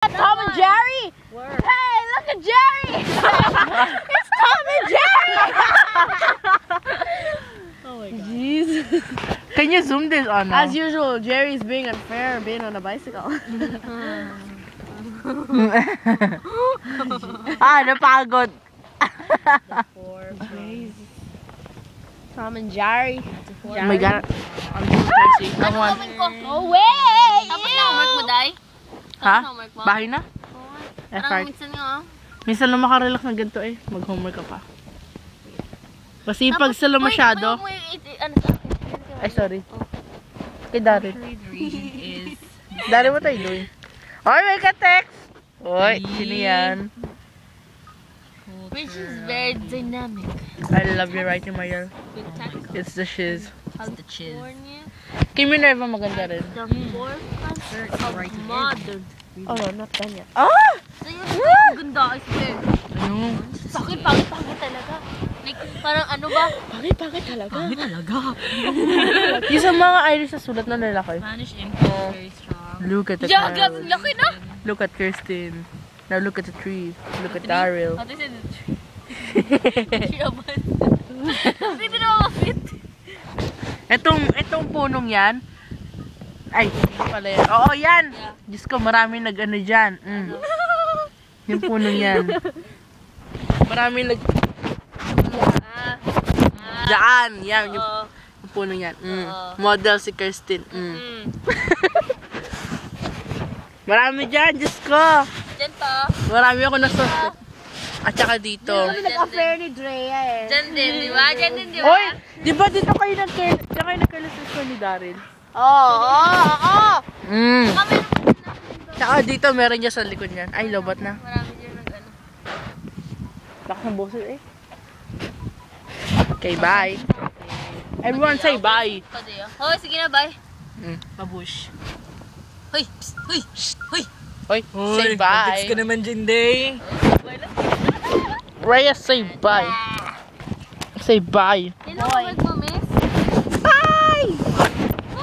Tom and Jerry! Where? Hey, look at Jerry! It's Tom and Jerry! Oh my god. Jesus. Can you zoom this on? As usual, Jerry's being unfair being on a bicycle. Napagod. Tom and Jerry. Oh my god. I'm so thirsty. I want. No way! Tapos na homework mo, Day? Ha? Homework mo? Bahay na? Parang Effort. minsan nga, Minsan lang makarelax ng ganito eh. Mag-homework ka pa. Kasi pag sila masyado. Ay, sorry. Kay Daryl. Daryl, what are you doing? Oy, may ka-text! Oy, sino yan? Which is very dynamic. I love your writing, Mayel. It's the shiz. How's the chiz? Kay Minerva maganda rin. The forefront of modern. Oh no, not done yet. Ah! Sa'yo, ang ganda, I swear. Ano? Sa'kin, pangit talaga. Like, parang ano ba? Pangit talaga. Yung sa mga Irish na sulat na lalaki. Spanish info very strong. Look at the Yagas, clouds. laki na! Look at Kirsten. Now look at the tree. Look at Daryl. Ate said the tree. Tree of us. Hindi na makafit. Etong punong yan. Ay, hindi pala yan. Oo, yan. Yeah. Diyos ko, maraming nag-ano dyan. Yung punong yan. Maraming Daan. Yan, yung punong yan. Model si Kirsten. Marami dyan, Diyos ko. Dyan pa. Marami ako nasusunod. At saka dito. Kami nag-affair ni Drea eh. Dyan din, di ba? Dyan din, di ba? Oy, di ba dito kayo nagkalasus ko ni Daryl? Oo. Kami Tsaka dito meron dyan sa likod niyan. Ay, lobat na. marami dyan nag-ano. Lakas ng boses eh. Okay, bye. Everyone say bye. Hoy, sige na, bye. Babush. Hoy, psst, hoy, shh, hoy. Hoy, say bye. ka naman dyan, Day. Rhea, say bye. Say bye. Hello,